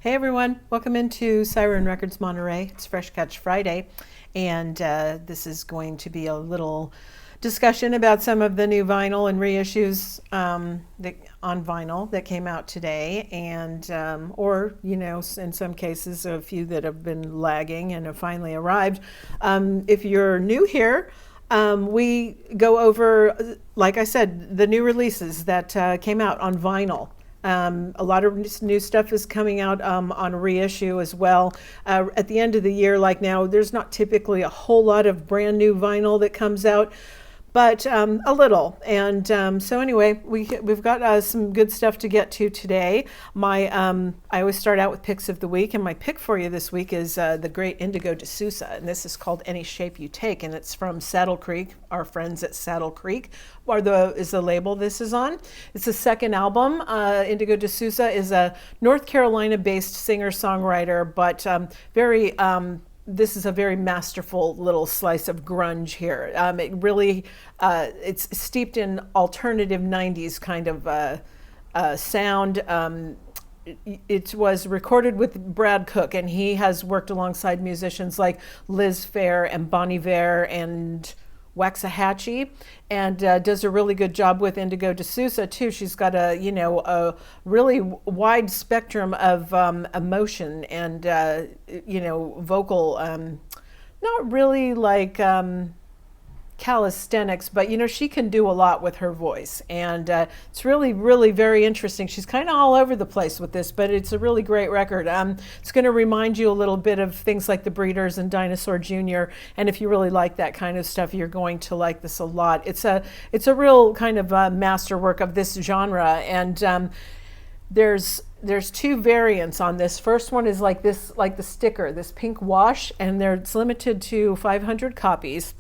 Hey everyone, welcome into Siren Records Monterey. It's Fresh Catch Friday, and this is going to be a little discussion about some of the new vinyl and reissues on vinyl that came out today, and or in some cases a few that have been lagging and have finally arrived. If you're new here, we go over, like I said, the new releases that came out on vinyl. A lot of new stuff is coming out on reissue as well. At the end of the year, like now, there's not typically a whole lot of brand new vinyl that comes out, but a little. And so anyway, we've got some good stuff to get to today. I always start out with picks of the week, and my pick for you this week is the great Indigo De Souza, and this is called Any Shape You Take, and it's from Saddle Creek, our friends at Saddle Creek, is the label this is on. It's the second album. Indigo De Souza is a North Carolina-based singer-songwriter, but this is a very masterful little slice of grunge here. It really, it's steeped in alternative 90s kind of sound. It was recorded with Brad Cook, and he has worked alongside musicians like Liz Phair and Bon Iver and Waxahachie, and does a really good job with Indigo De Souza too. She's got a really wide spectrum of emotion and vocal, not really like calisthenics, but she can do a lot with her voice, and it's really, really very interesting. She's kind of all over the place with this, but it's a really great record. It's going to remind you a little bit of things like the Breeders and Dinosaur Jr., and if you really like that kind of stuff, you're going to like this a lot. It's a real kind of masterwork of this genre, and there's two variants on this. First one is like this, like the sticker, this pink wash, and it's limited to 500 copies.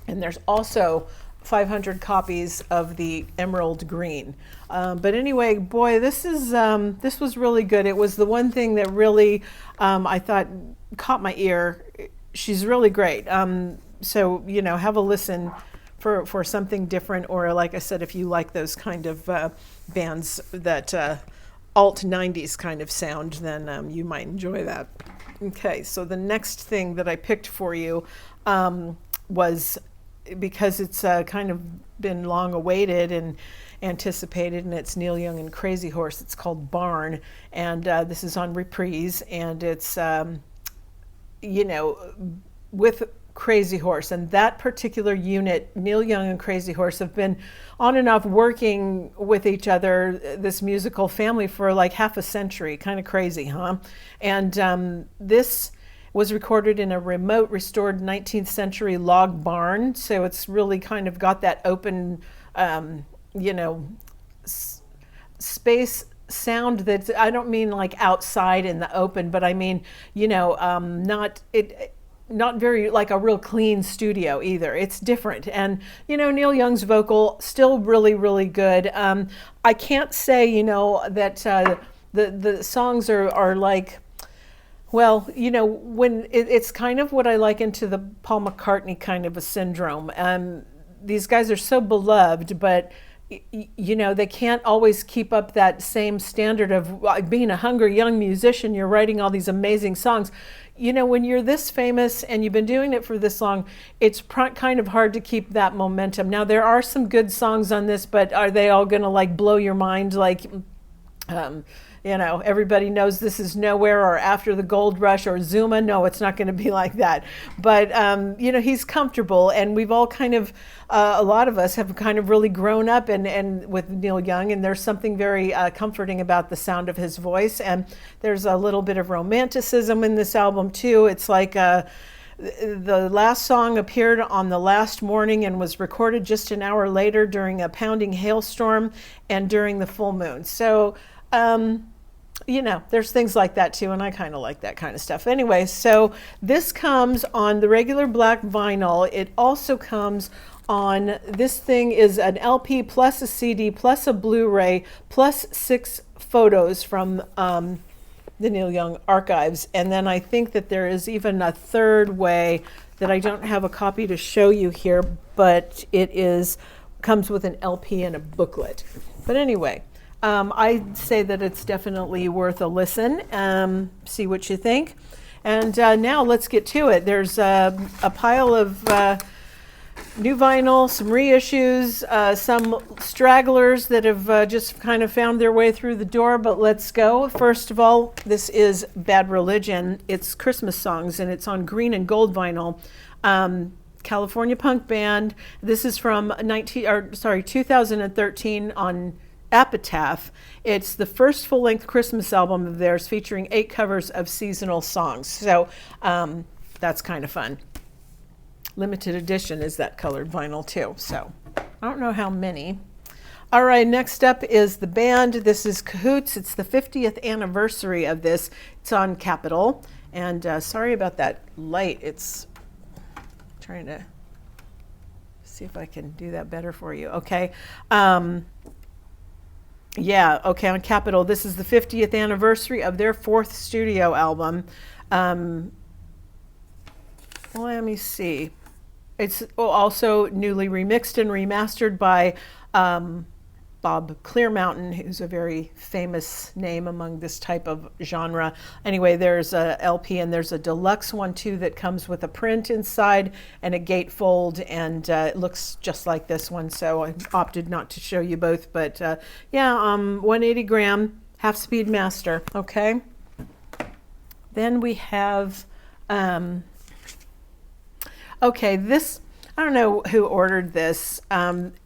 And there's also 500 copies of the emerald green. But anyway, boy, this was really good. It was the one thing that really I thought caught my ear. She's really great. So have a listen for something different, or like I said, if you like those kind of bands that alt 90s kind of sound, then you might enjoy that. Okay, so the next thing that I picked for you was, because it's kind of been long awaited and anticipated, and it's Neil Young and Crazy Horse. It's called Barn, and this is on Reprise, and it's with Crazy Horse, and that particular unit, Neil Young and Crazy Horse, have been on and off working with each other, this musical family, for like half a century. Kind of crazy, huh? And this was recorded in a remote, restored 19th century log barn. So it's really kind of got that open, space sound that, I don't mean like outside in the open, but I mean, not very like a real clean studio either. It's different. And, Neil Young's vocal, still really, really good. I can't say, that the songs are like, well, when it's kind of what I liken to the Paul McCartney kind of a syndrome. These guys are so beloved, but they can't always keep up that same standard of being a hungry young musician. You're writing all these amazing songs. When you're this famous and you've been doing it for this long, it's kind of hard to keep that momentum. Now, there are some good songs on this, but are they all going to like blow your mind? Like, everybody knows This Is Nowhere or After the Gold Rush or Zuma. No, it's not going to be like that. But, he's comfortable, and we've all kind of, a lot of us have kind of really grown up and with Neil Young, and there's something very comforting about the sound of his voice. And there's a little bit of romanticism in this album too. It's like the last song appeared on the last morning and was recorded just an hour later during a pounding hailstorm and during the full moon. So, there's things like that too, and I kind of like that kind of stuff. Anyway, so this comes on the regular black vinyl. It also comes on, this thing is an LP plus a CD plus a Blu-ray plus 6 photos from the Neil Young archives. And then I think that there is even a third way that I don't have a copy to show you here, but it comes with an LP and a booklet. But anyway, I'd say that it's definitely worth a listen. See what you think. And now let's get to it. There's a pile of new vinyl, some reissues, some stragglers that have just kind of found their way through the door, but let's go. First of all, this is Bad Religion. It's Christmas songs, and it's on green and gold vinyl. California punk band. This is from 2013 on Epitaph. It's the first full-length Christmas album of theirs, featuring 8 covers of seasonal songs. So that's kind of fun. Limited edition is that colored vinyl too. So I don't know how many. All right, next up is the band. This is Cahoots. It's the 50th anniversary of this. It's on Capitol. And sorry about that light. It's trying to see if I can do that better for you. Okay. Yeah, okay, on Capitol. This is the 50th anniversary of their 4th studio album. Let me see. It's also newly remixed and remastered by Bob Clearmountain, who's a very famous name among this type of genre. Anyway, there's a LP, and there's a deluxe one too that comes with a print inside and a gatefold, and it looks just like this one, so I opted not to show you both. But yeah, 180 gram half-speed master. Okay. Then we have, okay, this, I don't know who ordered this.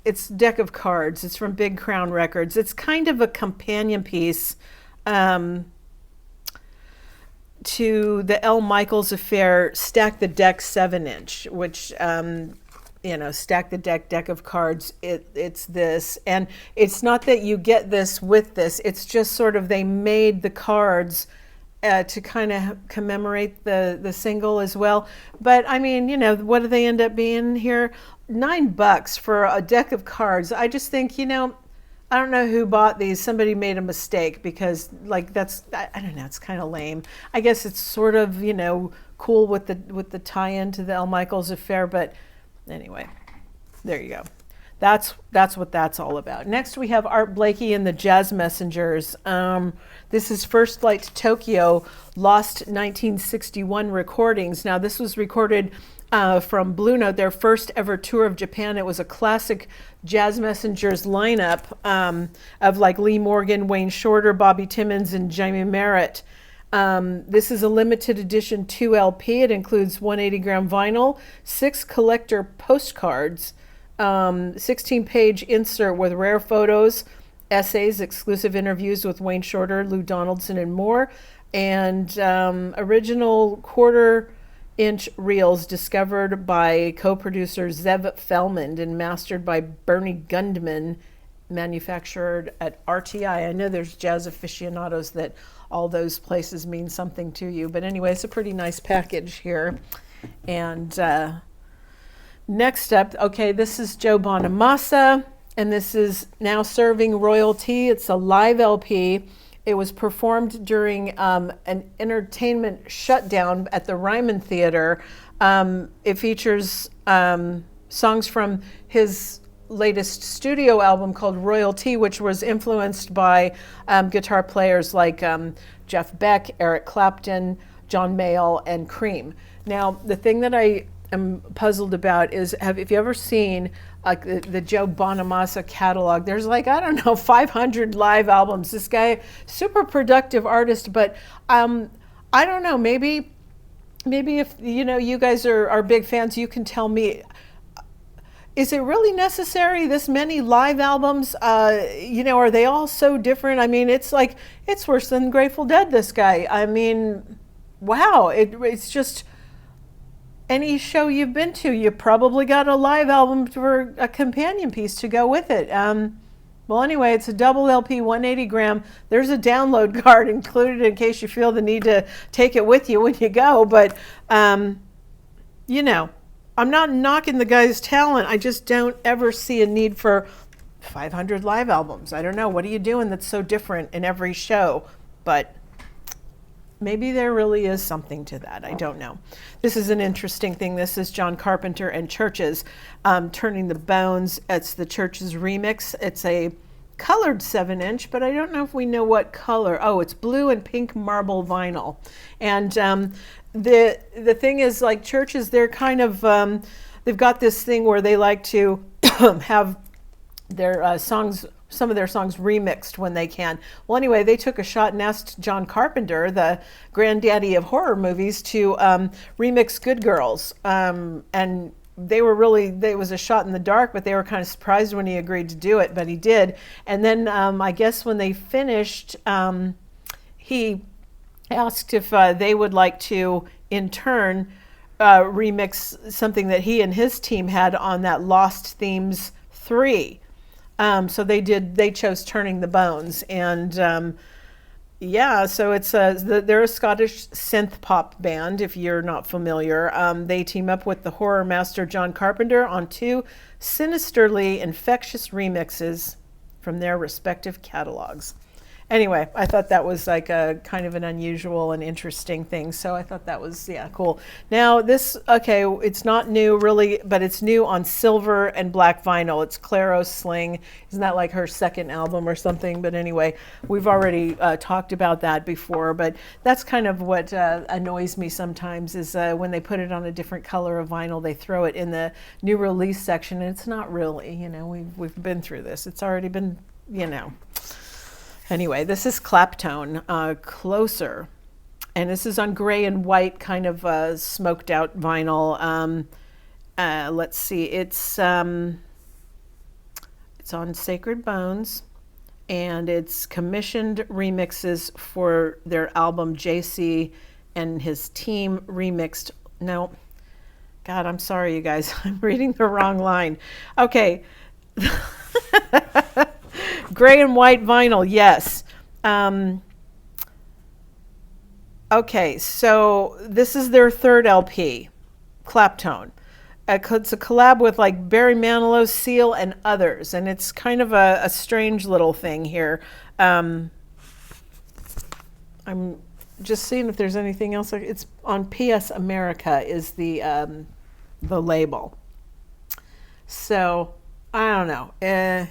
It's Deck of Cards. It's from Big Crown Records. It's kind of a companion piece to the Earle Michaels Affair Stack the Deck 7-inch, which, Stack the Deck of Cards. It's this. And it's not that you get this with this. It's just sort of they made the cards to kind of commemorate the single as well. But I mean, what do they end up being here? $9 for a deck of cards. I just think, I don't know who bought these. Somebody made a mistake, because that's, I don't know, it's kind of lame. I guess it's sort of, cool with the tie-in to the Earle Michaels Affair, but anyway, there you go. That's what that's all about. Next, we have Art Blakey and the Jazz Messengers. This is First Flight to Tokyo, Lost 1961 recordings. Now, this was recorded from Blue Note, their first ever tour of Japan. It was a classic Jazz Messengers lineup of Lee Morgan, Wayne Shorter, Bobby Timmons, and Jamie Merritt. This is a limited edition 2 LP. It includes 180 gram vinyl, 6 collector postcards, 16-page insert with rare photos, essays, exclusive interviews with Wayne Shorter, Lou Donaldson, and more, and original quarter-inch reels discovered by co-producer Zev Fellman and mastered by Bernie Gundman, manufactured at RTI. I know there's jazz aficionados that all those places mean something to you, but anyway, it's a pretty nice package here. And next up, okay, this is Joe Bonamassa, and this is Now Serving Royalty. It's a live LP. It was performed during an entertainment shutdown at the Ryman Theater. It features songs from his latest studio album called Royalty, which was influenced by guitar players like Jeff Beck, Eric Clapton, John Mayall, and Cream. Now, the thing that I am puzzled about is, have you ever seen the Joe Bonamassa catalog? There's 500 live albums. This guy, super productive artist, but I don't know, maybe if you guys are big fans, you can tell me, is it really necessary, this many live albums? Are they all so different? I mean, it's worse than Grateful Dead, this guy. I mean, wow, it's just, any show you've been to, you probably got a live album for a companion piece to go with it. Well, anyway, it's a double LP, 180 gram. There's a download card included in case you feel the need to take it with you when you go. But, I'm not knocking the guy's talent. I just don't ever see a need for 500 live albums. I don't know. What are you doing that's so different in every show? But maybe there really is something to that. I don't know. This is an interesting thing. This is John Carpenter and Churches, Turning the Bones. It's the Churches remix. It's a colored 7-inch, but I don't know if we know what color. Oh, it's blue and pink marble vinyl. And the thing is, like churches, they're kind of they've got this thing where they like to have their songs, some of their songs remixed when they can. Well, anyway, they took a shot and asked John Carpenter, the granddaddy of horror movies, to remix Good Girls. And they were really, it was a shot in the dark, but they were kind of surprised when he agreed to do it, but he did. And then I guess when they finished, he asked if they would like to, in turn, remix something that he and his team had on that Lost Themes 3. So they chose Turning the Bones. And yeah, so it's they're a Scottish synth pop band, if you're not familiar. They team up with the horror master John Carpenter on 2 sinisterly infectious remixes from their respective catalogs. Anyway, I thought that was like a kind of an unusual and interesting thing. So I thought that was, yeah, cool. Now this, okay, it's not new really, but it's new on silver and black vinyl. It's Claro's Sling. Isn't that like her second album or something? But anyway, we've already talked about that before, but that's kind of what annoys me sometimes is when they put it on a different color of vinyl, they throw it in the new release section, and it's not really, you know, we've been through this. It's already been, you know. Anyway, this is Clapton, Closer. And this is on gray and white, kind of smoked out vinyl. Let's see, it's on Sacred Bones, and it's commissioned remixes for their album JC and his team remixed. No, God, I'm sorry, you guys. I'm reading the wrong line. Okay. Gray and white vinyl, yes. Okay, so this is their third LP, Clapton. It's a collab with like Barry Manilow, Seal, and others, and it's kind of a strange little thing here. I'm just seeing if there's anything else. It's on PS America is the label. So I don't know.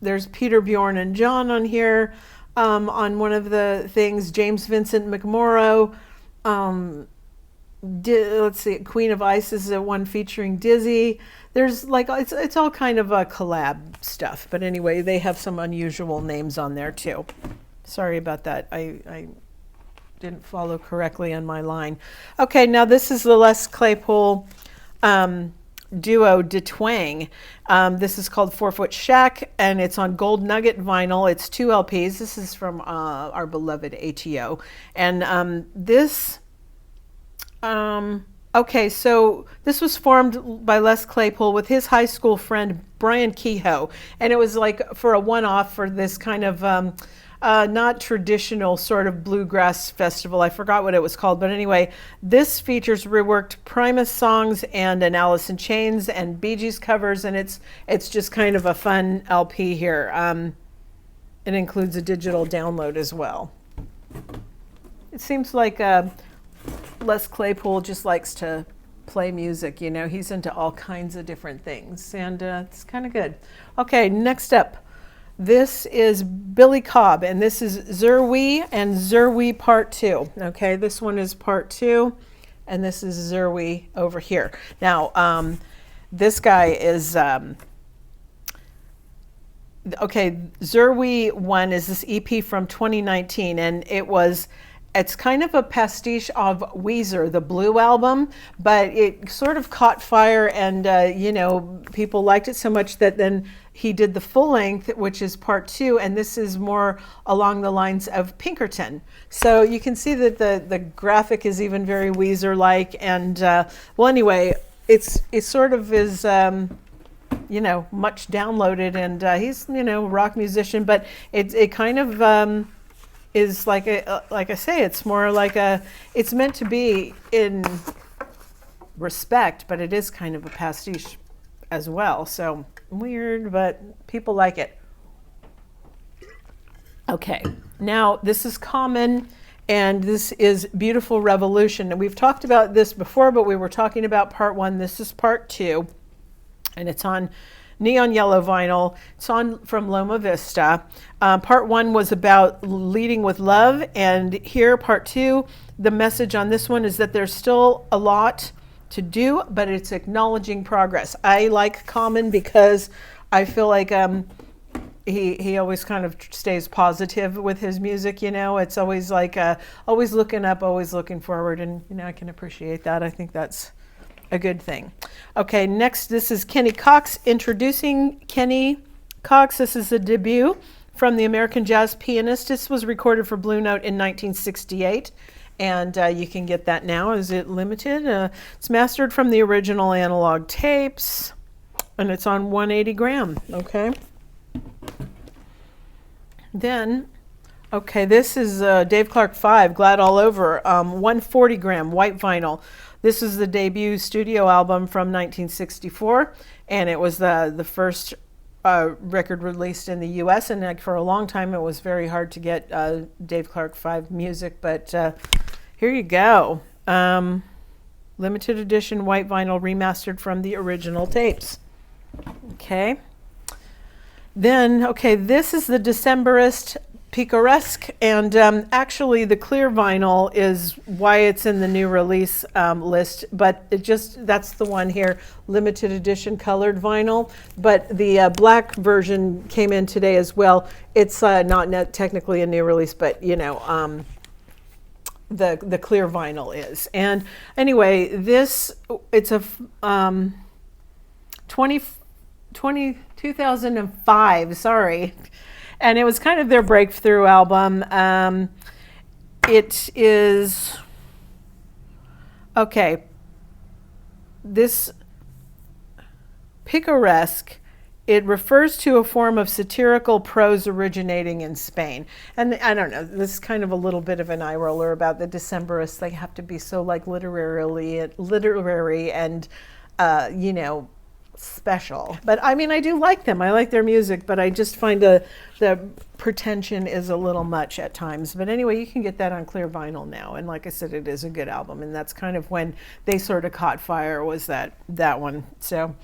There's Peter, Bjorn, and John on here. On one of the things, James Vincent McMorrow. Let's see, Queen of Ice is one featuring Dizzy. There's like, it's all kind of a collab stuff. But anyway, they have some unusual names on there too. Sorry about that. I didn't follow correctly on my line. Okay, now this is the Les Claypool duo De Twang. This is called 4 Foot Shack, and it's on Gold Nugget vinyl. It's 2 LPs. This is from our beloved ATO. And this, okay, so this was formed by Les Claypool with his high school friend Brian Kehoe, and it was like for a one-off for this kind of not traditional sort of bluegrass festival. I forgot what it was called, but anyway, this features reworked Primus songs and an Alice in Chains and Bee Gees covers, and it's just kind of a fun LP here. It includes a digital download as well. It seems like Les Claypool just likes to play music, you know. He's into all kinds of different things, and it's kind of good. Okay, next up. This is Billy Cobb, and this is Zerwee and Zerwee Part 2. Okay, this one is Part 2, and this is Zerwee over here. Now, this guy is, okay, Zerwee 1 is this EP from 2019, and it's kind of a pastiche of Weezer, the Blue album, but it sort of caught fire, and you know, people liked it so much that then he did the full length, which is Part 2, and this is more along the lines of Pinkerton. So you can see that the graphic is even very Weezer-like, and well, anyway, it sort of is, you know, much downloaded, and he's, you know, a rock musician, but it kind of is like like I say, it's more like it's meant to be in respect, but it is kind of a pastiche as well. So weird, but people like it. Okay, now this is Common, and this is Beautiful Revolution. And we've talked about this before, but we were talking about Part 1. This is Part 2, and it's on neon yellow vinyl. It's on from Loma Vista. Part 1 was about leading with love, and here part 2, the message on this one is that there's still a lot to do, but it's acknowledging progress. I like Common because I feel like he always kind of stays positive with his music, you know. It's always like always looking up, always looking forward, and you know, I can appreciate that. I think that's a good thing. Okay, next, this is Kenny Cox. Introducing Kenny Cox. This is a debut from the American jazz pianist. This was recorded for Blue Note in 1968, and you can get that now. Is it limited? It's mastered from the original analog tapes, and it's on 180 gram. Okay. Then, okay, this is Dave Clark 5, Glad All Over, 140 gram white vinyl. This is the debut studio album from 1964, and it was the first record released in the U.S., and like for a long time it was very hard to get Dave Clark 5 music, but here you go. Limited edition white vinyl remastered from the original tapes. Okay. Then, okay, this is the Decemberist Picaresque, and actually the clear vinyl is why it's in the new release list, but that's the one here, limited edition colored vinyl, but the black version came in today as well. It's not technically a new release, but you know, the clear vinyl is. And anyway, it's a 2005, sorry. And it was kind of their breakthrough album. It is, okay, this picaresque, it refers to a form of satirical prose originating in Spain. And I don't know, this is kind of a little bit of an eye roller about the Decemberists. They have to be so like literary and, you know, special. But I mean, I do like them. I like their music, but I just find the pretension is a little much at times. But anyway, you can get that on clear vinyl now. And like I said, it is a good album. And that's kind of when they sort of caught fire, was that one. So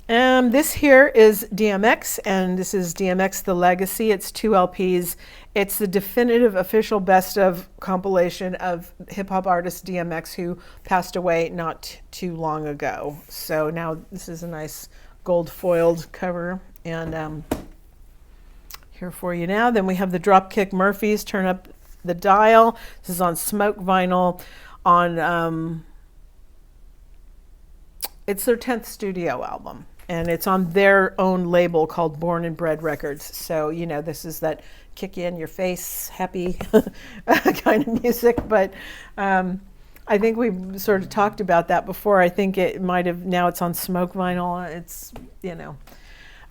this here is DMX, and this is DMX The Legacy. It's 2 LPs. It's the definitive official best of compilation of hip-hop artist DMX, who passed away not too long ago. So now this is a nice gold foiled cover, and here for you now. Then we have the Dropkick Murphys, Turn Up the Dial. This is on smoke vinyl on it's their 10th studio album, and it's on their own label called Born and Bred Records. So, you know, this is that kick you in your face, happy kind of music. But I think we've sort of talked about that before. I think it might have, now it's on smoke vinyl. It's, you know.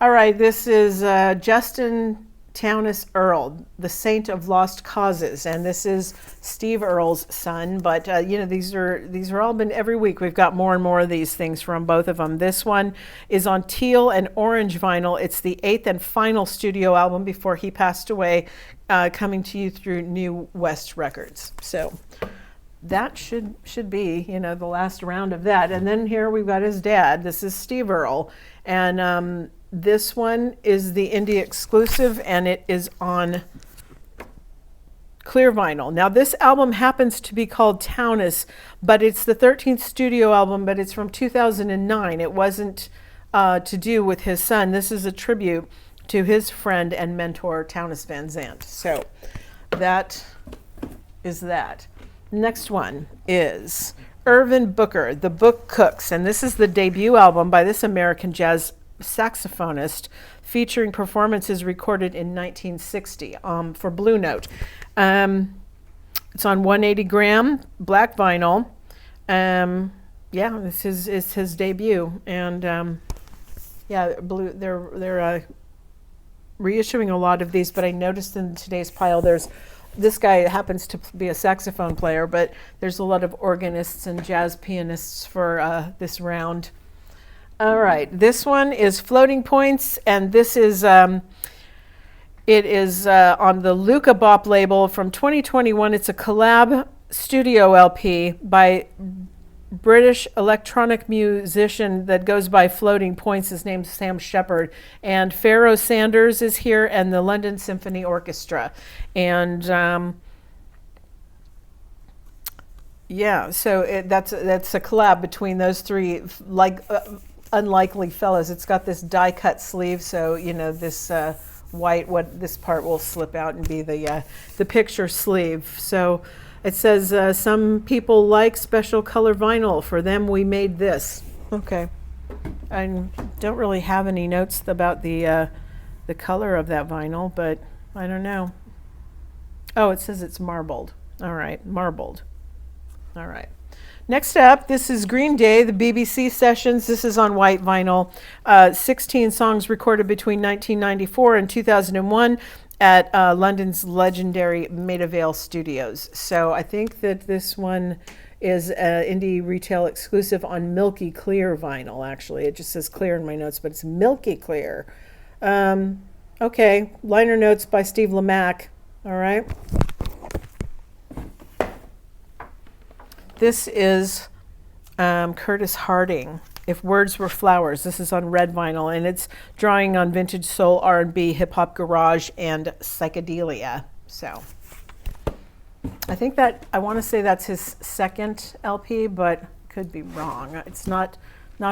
All right, this is Justin Townes Earle, the Saint of Lost Causes, and this is Steve Earle's son. But you know, these are all been every week. We've got more and more of these things from both of them. This one is on teal and orange vinyl. It's the 8th and final studio album before he passed away, coming to you through New West Records. So that should be, you know, the last round of that. And then here we've got his dad. This is Steve Earle, and this one is the indie exclusive, and it is on clear vinyl. Now, this album happens to be called Townes, but it's the 13th studio album, but it's from 2009. It wasn't to do with his son. This is a tribute to his friend and mentor, Townes Van Zandt. So that is that. Next one is Irvin Booker, The Book Cooks, and this is the debut album by this American jazz saxophonist, featuring performances recorded in 1960 for Blue Note. It's on 180 gram black vinyl. Yeah, this is his debut, and yeah, they're reissuing a lot of these. But I noticed in today's pile, there's this guy happens to be a saxophone player, but there's a lot of organists and jazz pianists for this round. All right, this one is Floating Points, and this is it is on the Luca Bop label from 2021. It's a collab studio LP by British electronic musician that goes by Floating Points. His name's Sam Shepard. And Pharoah Sanders is here, and the London Symphony Orchestra. And yeah, so that's a collab between those three, unlikely fellows. It's got this die-cut sleeve, so this white, this part will slip out and be the picture sleeve. So it says some people like special color vinyl. For them, we made this. Okay, I don't really have any notes about the color of that vinyl, but I don't know. Oh, it says it's marbled. All right, marbled. All right. Next up, this is Green Day, the BBC sessions. This is on white vinyl. 16 songs recorded between 1994 and 2001 at London's legendary Maida Vale Studios. So I think that this one is indie retail exclusive on milky clear vinyl, actually. It just says clear in my notes, but it's milky clear. Okay, liner notes by Steve Lamacq. All right. This is Curtis Harding, If Words Were Flowers. This is on red vinyl, and it's drawing on vintage soul, R&B, hip-hop garage, and psychedelia. So I think I want to say that's his second LP, but could be wrong. It's not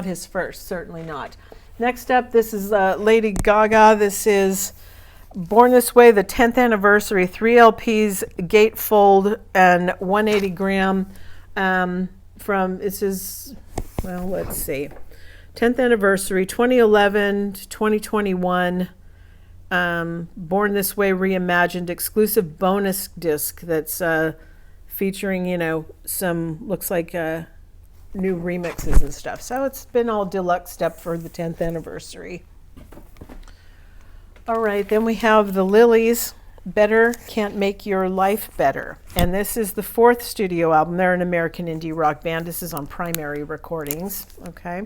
his first, certainly not. Next up, this is Lady Gaga. This is Born This Way, the 10th anniversary, 3 LPs, gatefold, and 180 gram. This is, well, let's see, 10th anniversary, 2011 to 2021, Born This Way Reimagined, exclusive bonus disc that's featuring, some, looks like new remixes and stuff. So it's been all deluxe step for the 10th anniversary. All right, then we have the Lilies. Better Can't Make Your Life Better. And this is the 4th studio album. They're an American indie rock band. This is on Primary Recordings. Okay.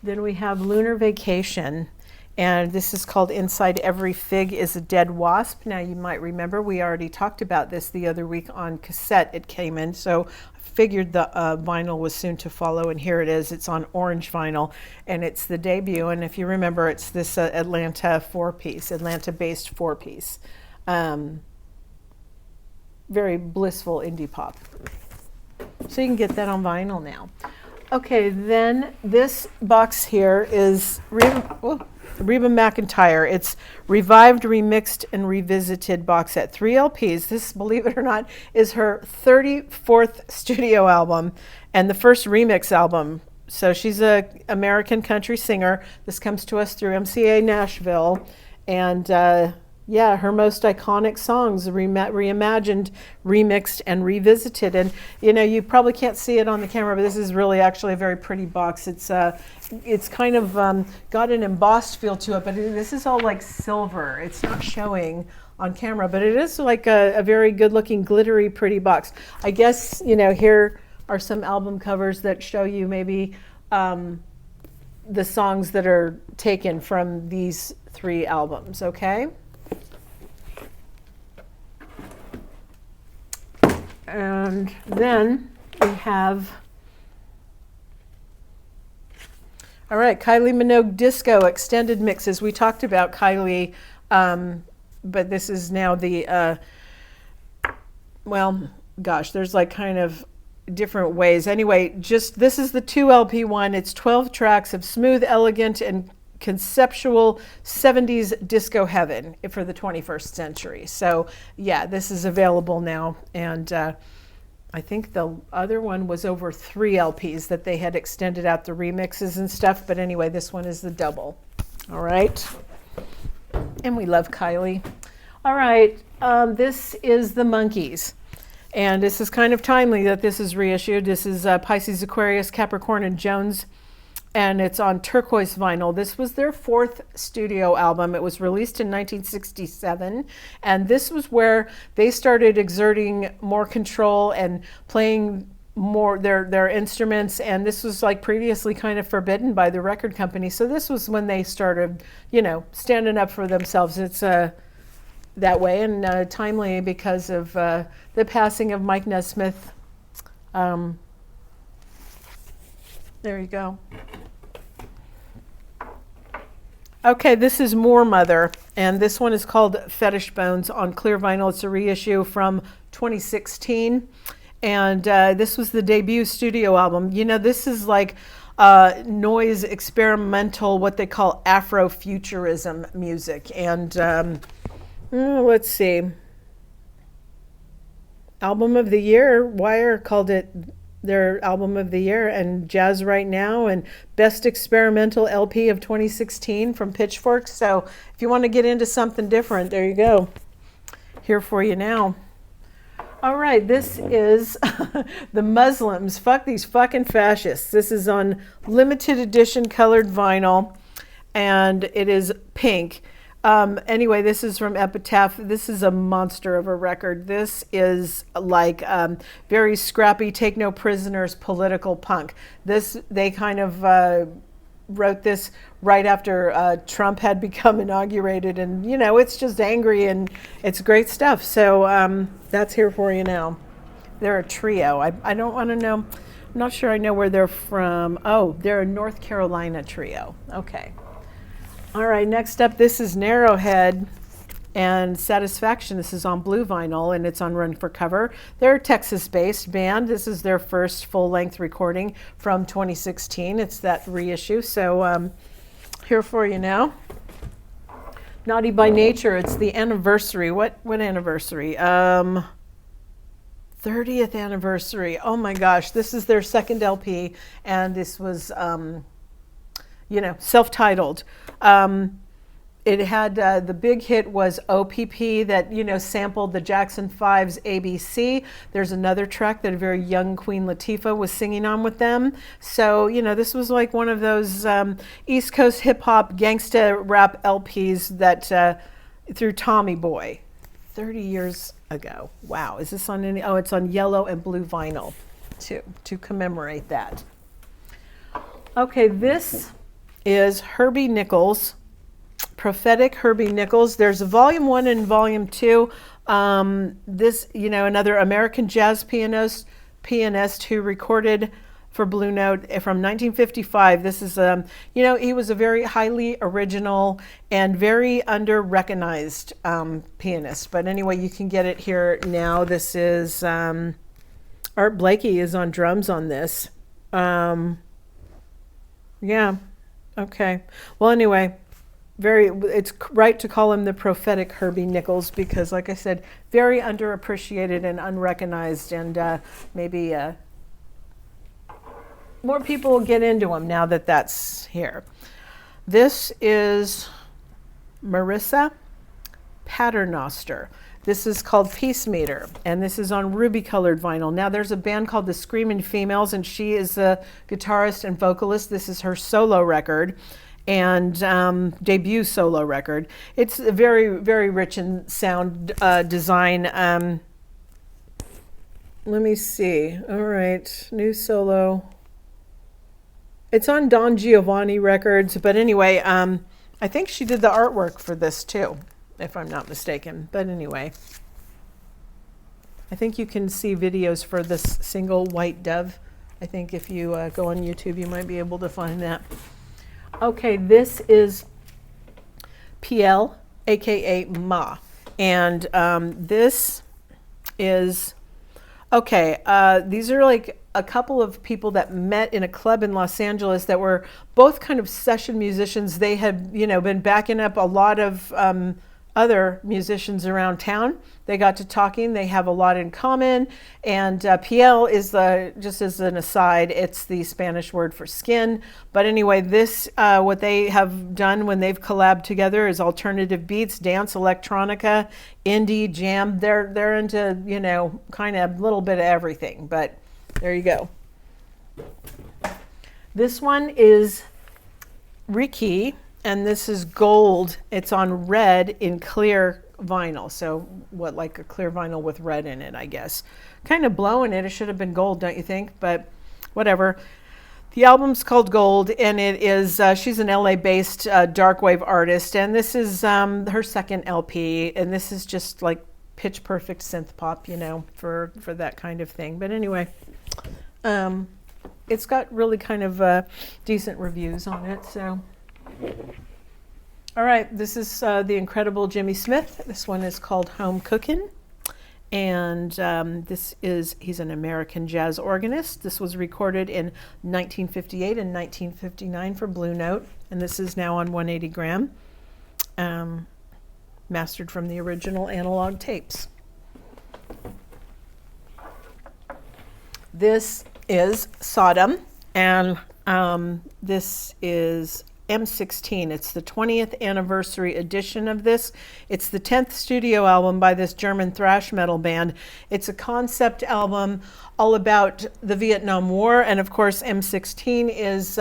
Then we have Lunar Vacation. And this is called Inside Every Fig is a Dead Wasp. Now you might remember we already talked about this the other week on cassette. It came in. So figured the vinyl was soon to follow, and here it is. It's on orange vinyl, and it's the debut. And if you remember, it's this Atlanta-based 4-piece. Very blissful indie pop. So you can get that on vinyl now. Okay, then this box here is Reba McEntire. It's revived, remixed, and revisited box set. 3 LPs. This, believe it or not, is her 34th studio album and the first remix album. So she's an American country singer. This comes to us through MCA Nashville. And her most iconic songs reimagined, remixed, and revisited. And you probably can't see it on the camera, but this is really actually a very pretty box. It's kind of got an embossed feel to it, but this is all like silver. It's not showing on camera, but it is like a very good-looking, glittery, pretty box. I guess here are some album covers that show you maybe the songs that are taken from these 3 albums. Okay. And then we have, all right, Kylie Minogue Disco extended mixes. We talked about Kylie, but this is now the, there's like kind of different ways. Anyway, this is the 2 LP one. It's 12 tracks of smooth, elegant, and conceptual 70s disco heaven for the 21st century. So yeah, this is available now, and I think the other one was over 3 LPs that they had extended out the remixes and stuff, but anyway, this one is the double. All right, and we love Kylie. All right, this is the Monkees, and this is kind of timely that this is reissued. This is Pisces, Aquarius, Capricorn, and Jones, and it's on turquoise vinyl. This was their 4th studio album. It was released in 1967, and this was where they started exerting more control and playing more their instruments, and this was like previously kind of forbidden by the record company. So this was when they started, standing up for themselves. It's that way, and timely because of the passing of Mike Nesmith. There you go. Okay, this is More Mother, and this one is called Fetish Bones on clear vinyl. It's a reissue from 2016, and this was the debut studio album. You know, this is like noise experimental, what they call Afrofuturism music, and let's see. Album of the Year, Wire called it their album of the year, and Jazz Right Now, and Best Experimental LP of 2016 from Pitchfork. So if you want to get into something different, there you go. Here for you now. All right, this is the Muslims. Fuck these fucking fascists. This is on limited edition colored vinyl, and it is pink. Anyway, this is from Epitaph. This is a monster of a record. This is like very scrappy, take no prisoners political punk. They kind of wrote this right after Trump had become inaugurated, and you know, it's just angry and it's great stuff. So that's here for you now. They're a trio. I don't want to know. I'm not sure I know where they're from. Oh, they're a North Carolina trio. Okay. All right, next up, this is Narrowhead and Satisfaction. This is on blue vinyl, and it's on Run for Cover. They're a Texas-based band. This is their first full-length recording from 2016. It's that reissue, so here for you now. Naughty by Nature, it's the anniversary. What anniversary? 30th anniversary. Oh my gosh, this is their second LP, and this was self-titled. It had the big hit was OPP that sampled the Jackson 5's ABC. There's another track that a very young Queen Latifah was singing on with them. So this was like one of those East Coast hip hop gangsta rap LPs that through Tommy Boy 30 years ago. Wow, is this on any? Oh, it's on yellow and blue vinyl to commemorate that. Okay, this is Herbie Nichols, Prophetic Herbie Nichols. There's a volume 1 and volume 2. This, another American jazz pianist who recorded for Blue Note from 1955. This is, he was a very highly original and very under-recognized pianist. But anyway, you can get it here now. This is, Art Blakey is on drums on this. Yeah. Okay. Well, anyway, it's right to call him the Prophetic Herbie Nichols because, like I said, very underappreciated and unrecognized, and maybe more people will get into him now that that's here. This is Marissa Paternoster. This is called Peace Meter, and this is on ruby-colored vinyl. Now, there's a band called the Screaming Females, and she is a guitarist and vocalist. This is her solo record and debut solo record. It's very, very rich in sound design. Let me see. All right, new solo. It's on Don Giovanni Records, but anyway, I think she did the artwork for this too, if I'm not mistaken. But anyway, I think you can see videos for this single White Dove. I think if you go on YouTube, you might be able to find that. Okay, this is PL, aka Ma. And this is, these are like a couple of people that met in a club in Los Angeles that were both kind of session musicians. They had, been backing up a lot of other musicians around town. They got to talking. They have a lot in common. And piel is just as an aside, it's the Spanish word for skin. But anyway, this, what they have done when they've collabed together is alternative beats, dance, electronica, indie, jam. They're into, kind of a little bit of everything. But there you go. This one is Ricky, and this is gold. It's on red in clear vinyl. So like a clear vinyl with red in it, I guess. Kind of blowing it. It should have been gold, don't you think? But whatever. The album's called Gold, and it is, she's an LA-based dark wave artist, and this is her second LP, and this is just like pitch perfect synth pop, you know, for that kind of thing. But anyway, it's got really kind of decent reviews on it, so. All right, this is the incredible Jimmy Smith. This one is called Home Cookin'. And he's an American jazz organist. This was recorded in 1958 and 1959 for Blue Note, and this is now on 180 gram, mastered from the original analog tapes. This is Sodom, and this is M16. It's the 20th anniversary edition of this. It's the 10th studio album by this German thrash metal band. It's a concept album all about the Vietnam War, and of course M16 is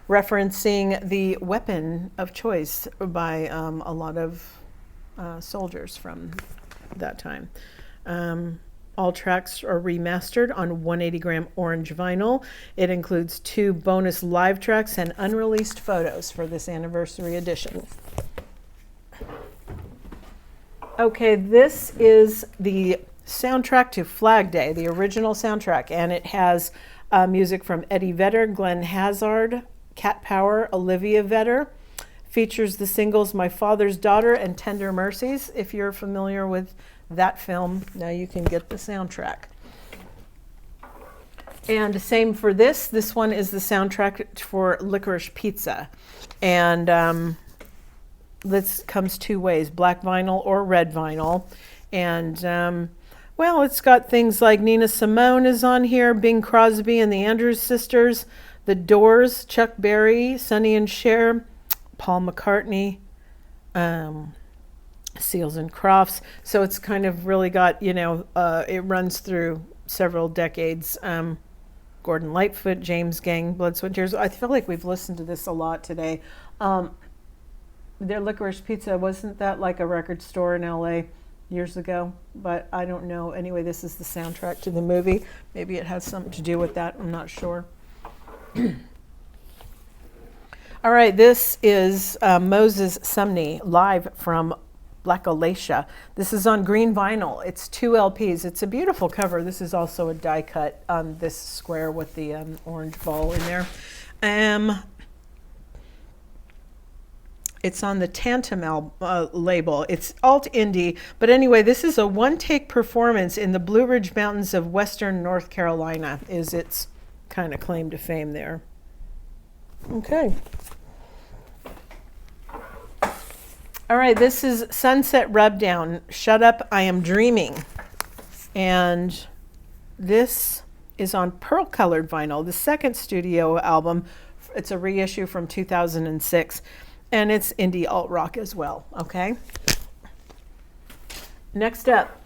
referencing the weapon of choice by a lot of soldiers from that time. All tracks are remastered on 180 gram orange vinyl. It includes 2 bonus live tracks and unreleased photos for this anniversary edition. Okay, this is the soundtrack to Flag Day, the original soundtrack, and it has music from Eddie Vedder, Glenn Hazzard, Cat Power, Olivia Vedder. Features the singles My Father's Daughter and Tender Mercies. If you're familiar with that film, now you can get the soundtrack. And same for this. This one is the soundtrack for Licorice Pizza. And this comes 2 ways, black vinyl or red vinyl. And well, it's got things like Nina Simone is on here, Bing Crosby and the Andrews Sisters, The Doors, Chuck Berry, Sonny and Cher, Paul McCartney, Seals and Crofts. So it's kind of really got, you know, it runs through several decades. Gordon Lightfoot, James Gang, Blood, Sweat, and Tears. I feel like we've listened to this a lot today. Their Licorice Pizza, wasn't that like a record store in LA years ago? But I don't know. Anyway, this is the soundtrack to the movie. Maybe it has something to do with that. I'm not sure. All right, this is Moses Sumney, live from Black Alacia. This is on green vinyl. It's 2 LPs. It's a beautiful cover. This is also a die cut on this square with the orange ball in there. It's on the Tantum label. It's alt indie, but anyway, this is a one-take performance in the Blue Ridge Mountains of Western North Carolina, is its kind of claim to fame there. Okay. All right, this is Sunset Rubdown, Shut Up, I Am Dreaming. And this is on pearl-colored vinyl, the second studio album. It's a reissue from 2006, and it's indie alt-rock as well, okay? Next up,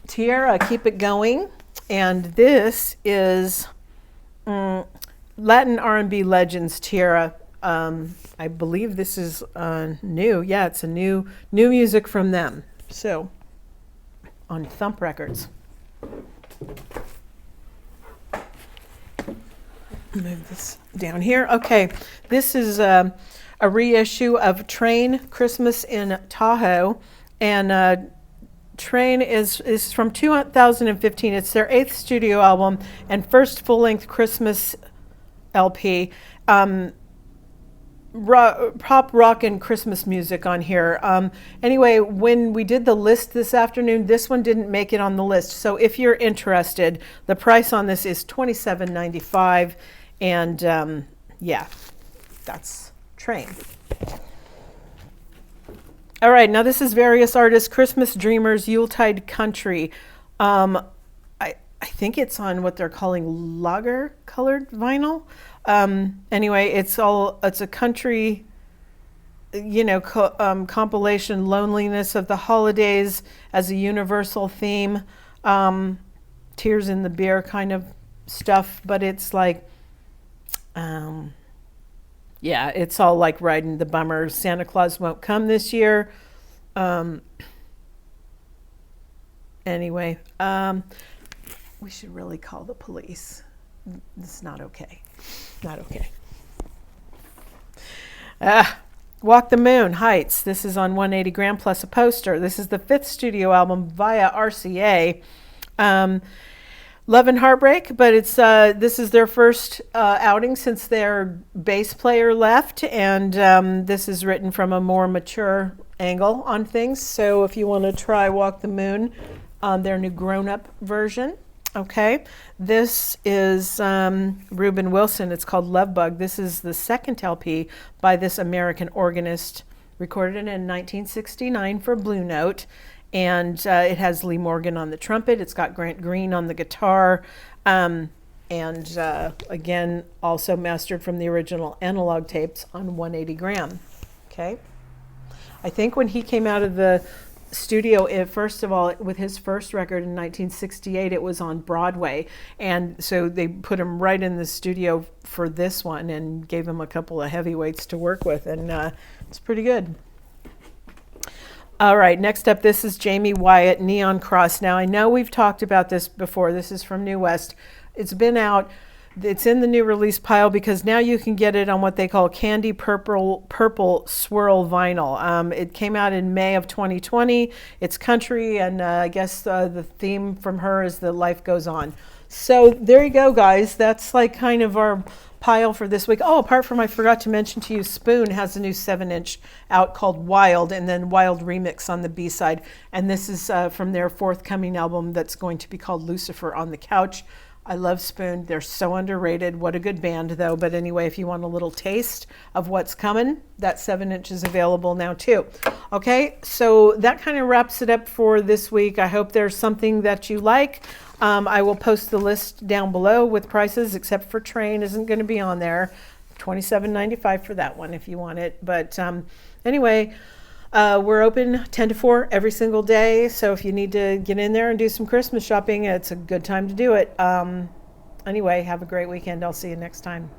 Tierra, Keep It Going. And this is Latin R&B legends, Tierra. I believe this is new. Yeah, it's a new music from them. So, on Thump Records. Move this down here. Okay, this is a reissue of Train, Christmas in Tahoe. And Train is from 2015. It's their 8th studio album and first full-length Christmas LP. Pop rock and Christmas music on here. Anyway, when we did the list this afternoon, this one didn't make it on the list. So if you're interested, the price on this is $27.95, and yeah, that's Train. All right, now this is various artists: Christmas Dreamers, Yuletide Country. I think it's on what they're calling lager colored vinyl. Anyway, it's a country, you know, compilation, loneliness of the holidays as a universal theme, tears in the beer kind of stuff, but it's like, yeah, it's all like riding the bummer. Santa Claus won't come this year. Anyway, we should really call the police. It's not okay. Not okay. Walk the Moon, Heights. This is on 180 gram plus a poster. This is the 5th studio album via RCA. Love and Heartbreak, but it's this is their first outing since their bass player left, and this is written from a more mature angle on things. So if you want to try Walk the Moon on their new grown-up version. Okay, this is Reuben Wilson. It's called Love Bug. This is the 2nd LP by this American organist, recorded in 1969 for Blue Note. And it has Lee Morgan on the trumpet. It's got Grant Green on the guitar. And again, also mastered from the original analog tapes on 180 gram. Okay. I think when he came out of the studio, first of all, with his first record in 1968, it was on Broadway, and so they put him right in the studio for this one and gave him a couple of heavyweights to work with, and it's pretty good. All right, next up, this is Jamie Wyatt, Neon Cross. Now, I know we've talked about this before. This is from New West. It's been out. It's in the new release pile because now you can get it on what they call candy purple swirl vinyl. It came out in May of 2020. It's country, and I guess the theme from her is that life goes on. So there you go, guys. That's like kind of our pile for this week. Oh, apart from, I forgot to mention to you, Spoon has a new 7-inch out called Wild, and then Wild Remix on the B-side. And this is from their forthcoming album that's going to be called Lucifer on the Couch. I love Spoon. They're so underrated. What a good band, though. But anyway, if you want a little taste of what's coming, that 7-inch is available now, too. Okay, so that kind of wraps it up for this week. I hope there's something that you like. I will post the list down below with prices, except for Train isn't going to be on there. $27.95 for that one if you want it. But anyway, we're open 10 to 4 every single day. So if you need to get in there and do some Christmas shopping, it's a good time to do it. Anyway, have a great weekend. I'll see you next time.